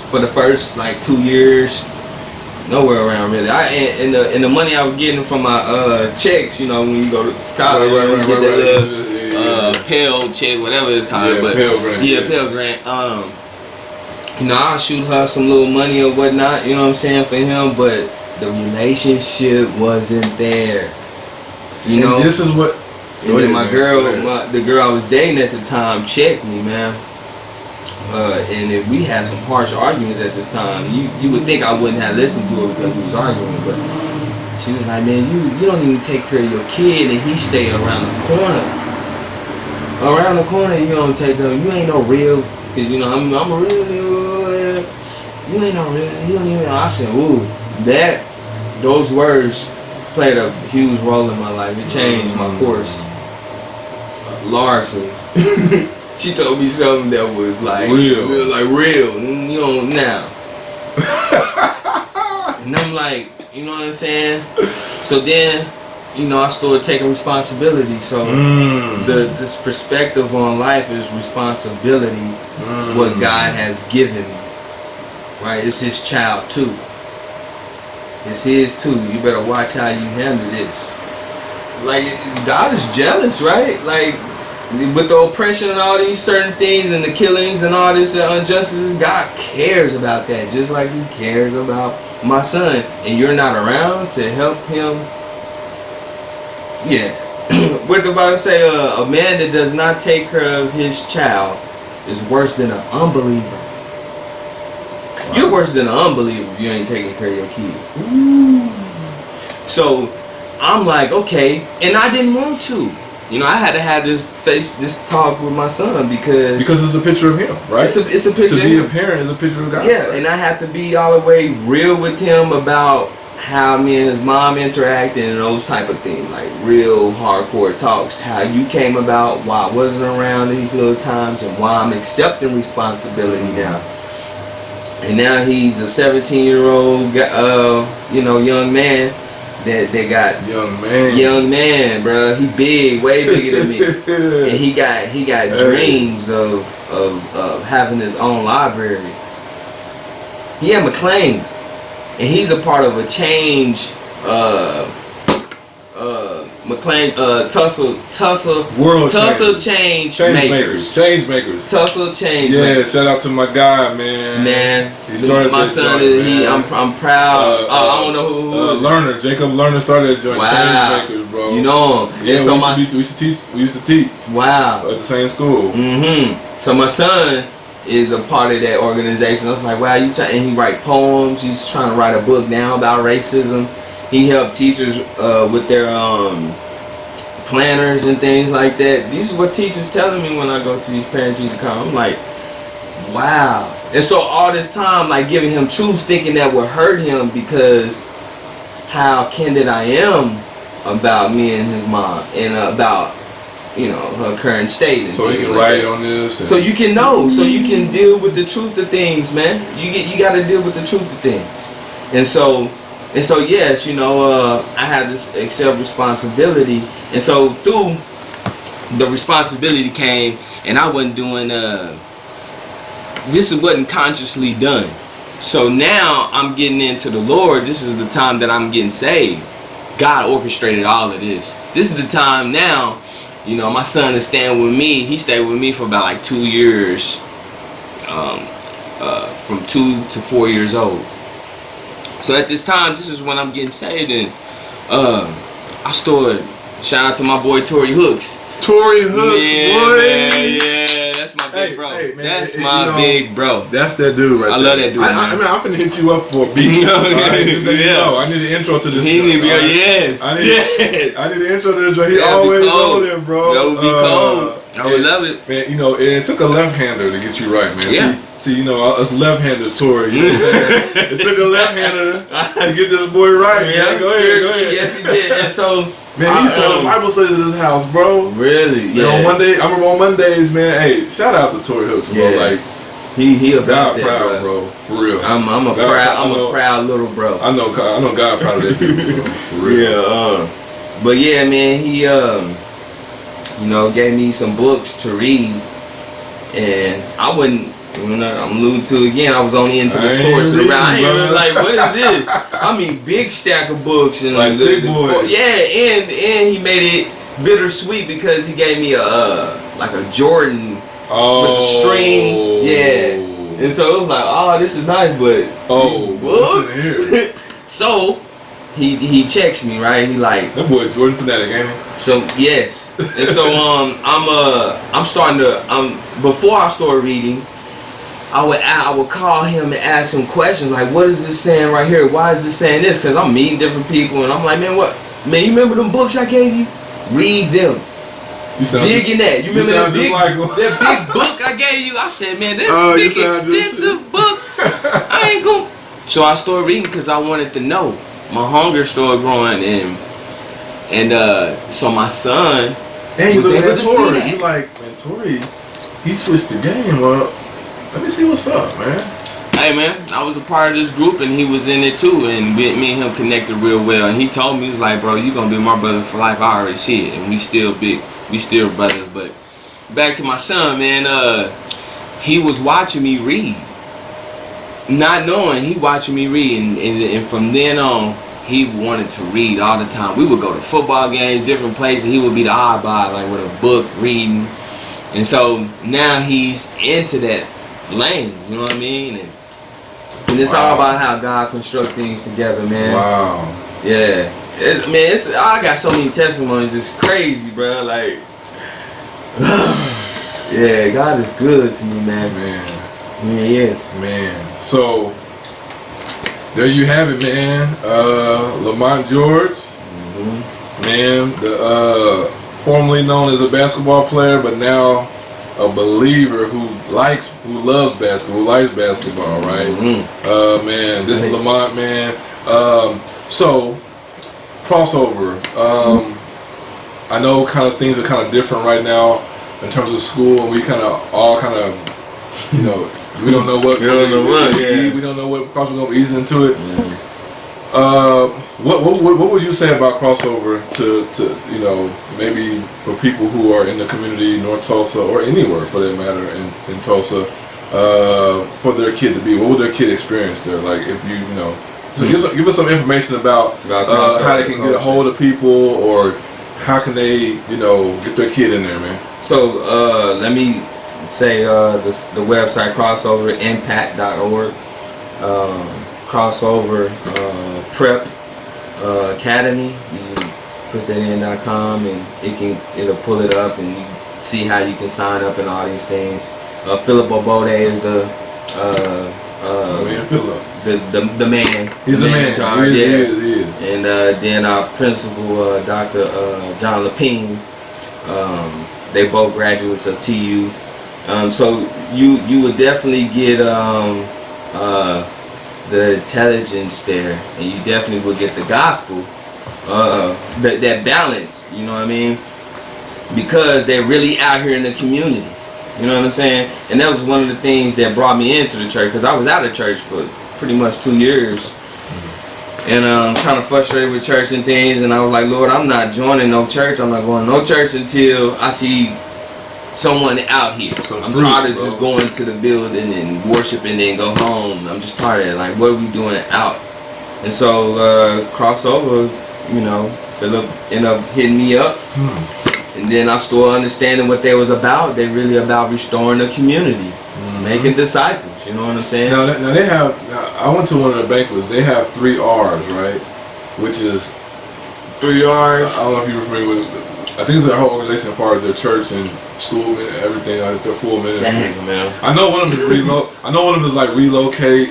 for the first like 2 years. Nowhere around really. And the money I was getting from my checks, you know, when you go to college, you get that little Pell check, whatever it's called. Yeah, but Pell Grant. Yeah, Pell Grant. You know, I'll shoot her some little money or whatnot, you know what I'm saying, for him, but the relationship wasn't there. You know? This is what... And then the girl I was dating at the time checked me, man. And if we had some harsh arguments at this time, you would think I wouldn't have listened to her because we was arguing, but she was like, man, you don't even take care of your kid, and he stay around the corner. Around the corner, you don't take care of him. You ain't no real, because, you know, I'm a real, you ain't no real, you don't even, I said, ooh, those words played a huge role in my life. It changed my course largely. She told me something that was like real, you know, now. And I'm like, you know what I'm saying? So then, you know, I started taking responsibility. So this perspective on life is responsibility. What God has given me, right? It's His child too. It's His too. You better watch how you handle this. Like, God is jealous, right? Like, with the oppression and all these certain things and the killings and all this injustices, God cares about that, just like He cares about my son. And you're not around to help him. Yeah. What the Bible say? A man that does not take care of his child is worse than an unbeliever. Wow. You're worse than an unbeliever if you ain't taking care of your kid. So I'm like, okay, and I didn't want to. You know, I had to have this talk with my son because it's a picture of him, right? It's a picture. To be a parent is a picture of God. Yeah, right? And I have to be all the way real with him about how me and his mom interacted and those type of things, like real hardcore talks. How you came about, why I wasn't around these little times, and why I'm accepting responsibility now. And now he's a 17-year-old, you know, young man. They got young man, bro. He big, way bigger than me, and he got dreams of having his own library. He at McLean, and he's a part of a change. McLean, Tulsa change makers. Tulsa change makers. Shout out to my guy, man. He started my son. I'm proud. I don't know who Lerner, Jacob Lerner started a joint. Wow. Change makers, bro. You know him. Yeah, so we used to teach. Wow. At the same school. So my son is a part of that organization. I was like, wow, and he write poems. He's trying to write a book now about racism. He helped teachers with their planners and things like that. This is what teachers telling me when I go to these parent-teacher conferences. I'm like, wow. And so all this time, like giving him truths, thinking that would hurt him because how candid I am about me and his mom and about, you know, her current state. And so he can write on this. So you can know. So you can deal with the truth of things, man. You got to deal with the truth of things. And so yes, you know, I had this accept responsibility, and so through the responsibility came, and I wasn't doing this wasn't consciously done. So now I'm getting into the Lord. This is the time that I'm getting saved. God orchestrated all of this. This is the time now. You know, my son is staying with me. He stayed with me for about like 2 years, from 2 to 4 years old. So at this time, this is when I'm getting saved, and I stored. Shout out to my boy Tory Hooks. Tory Hooks, boy. Man, yeah, that's my big bro. Hey, man, that's my big bro. That's that dude right there. I love that dude. I mean, I'm finna hit you up for a beat. Right? Just let you know. I need an intro to this. He need to be yes. I need an intro to this. He always rolling, bro. That would be cold. I would love it. Man, you know, it took a left-hander to get you right, man. Yeah. See, you know, us left-handers, Tory. You know what I'm saying? It took a left-hander to get this boy right, man. Yeah, Go ahead. Yes, he did. And so, man, he used to have Bible studies at his house, bro. Really? Yeah. On Monday, I remember on Mondays, man. Hey, shout out to Tory Hooks, bro. Yeah. Like, he about God that, proud, bro. For real. I'm a proud little bro. I know God proud of that dude, bro. For real. Yeah. But yeah, man, he you know, gave me some books to read, and I wouldn't. You know, I'm alluding to again. I was only into the source around. I ain't really like, what is this? I mean, big stack of books and like big boys. Yeah, and he made it bittersweet because he gave me a Jordan with a string. Yeah, and so it was like, oh, this is nice, but books. Here. So he checks me, right? He like, that boy Jordan fanatic, ain't he? So yes, and so I'm starting to before I start reading. I would call him and ask him questions like, what is this saying right here? Why is this saying this? Because I'm meeting different people and I'm like, man, you remember them books I gave you? Read them. You sound big in that. You remember that big, like that big book I gave you? I said, man, this big extensive book, I ain't gonna. So I started reading because I wanted to know. My hunger started growing and so my son. And you look at Tory. You like, man, Tory, he switched the game up. Let me see what's up, man. Hey, man, I was a part of this group, and he was in it too, and me and him connected real well. And he told me, he was like, bro, you gonna be my brother for life. I already see it, and we still brothers. But back to my son, man, he was watching me read, not knowing he watching me read, and from then on, he wanted to read all the time. We would go to football games, different places. He would be the oddball, like with a book reading, and so now he's into that lane, you know what I mean? And it's all about how God construct things together, man. Wow. Yeah. I got so many testimonies, it's crazy, bro. Like, yeah, God is good to me, man. Yeah. Man. So, there you have it, man. Lamont George. Mm-hmm. Man, the formerly known as a basketball player, but now a believer who loves basketball, who likes basketball, right? Mm-hmm. Man, this is Lamont, man. So, crossover. I know kind of things are kind of different right now in terms of school, and we kind of all you know, we don't know what we don't know what crossover gonna be easing into it. Mm-hmm. What would you say about crossover to you know, maybe for people who are in the community, North Tulsa or anywhere for that matter in Tulsa, for their kid to be? What would their kid experience there? Like if you know, so give us some information about how they can get a hold of people, or how can they, you know, get their kid in there, man. So let me say the website crossoverimpact.org, crossover prep academy. You put that in.com and it'll pull it up and you see how you can sign up and all these things. Philip Obode is the man. He's the man in charge. He is. And then our principal, Dr. John Lepine, they both graduates of TU. So you would definitely get the intelligence there, and you definitely will get the gospel, that balance, you know what I mean? Because they're really out here in the community, you know what I'm saying? And that was one of the things that brought me into the church, because I was out of church for pretty much 2 years, and kind of frustrated with church and things, and I was like, Lord, I'm not joining no church, I'm not going to no church until I see someone out here. I'm tired of just going to the building and worshiping and then go home. I'm just tired of it. Like, what are we doing out? And so crossover, you know, Philip ended up hitting me up, and then I started understanding what they was about. They really about restoring the community, making disciples. You know what I'm saying? Now they have. I went to one of the banquets. They have 3 R's, right? Which is 3 R's. I don't know if you're familiar with. I think it's a whole organization part of their church and school and everything. Their full ministry. Dang, man. I know one of them is I know one of them is like relocate.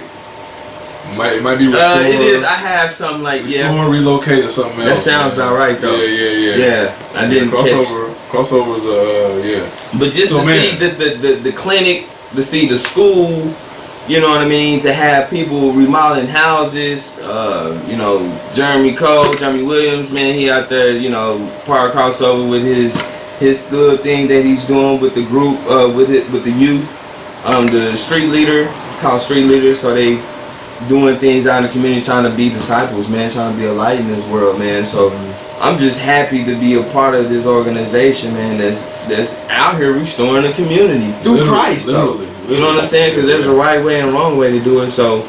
It might be restore. It is. I have something like restore, relocate, or something else. That sounds about right though. Yeah. I didn't crossovers. Yeah. But just to see the clinic, to see the school. You know what I mean? To have people remodeling houses, you know, Jeremy Williams, man, he out there, you know, part of crossover with his little thing that he's doing with the group, with the youth, the street leader, it's called Street Leaders, so they doing things out in the community, trying to be disciples, man, trying to be a light in this world, man. So I'm just happy to be a part of this organization, man, that's out here restoring the community through Christ, though. You know what I'm saying? Because there's a right way and wrong way to do it. So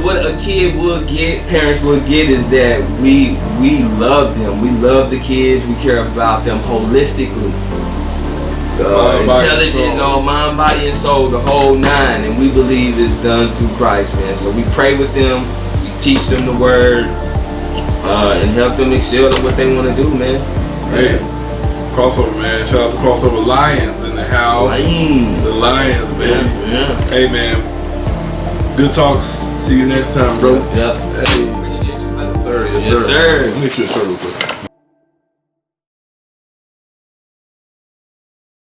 what a kid would get, parents would get, is that we love them. We love the kids. We care about them holistically. Intelligent, mind, body, and soul, the whole 9. And we believe it's done through Christ, man. So we pray with them. We teach them the word and help them excel at what they want to do, man. Hey. Crossover, man. Shout out to Crossover Lions in the house. The Lions, baby. Yeah. Hey, man. Good talks. See you next time, bro. Yep. Hey. Appreciate you, man. Yes, sir. Yes, sir. Let me get you a shirt real quick.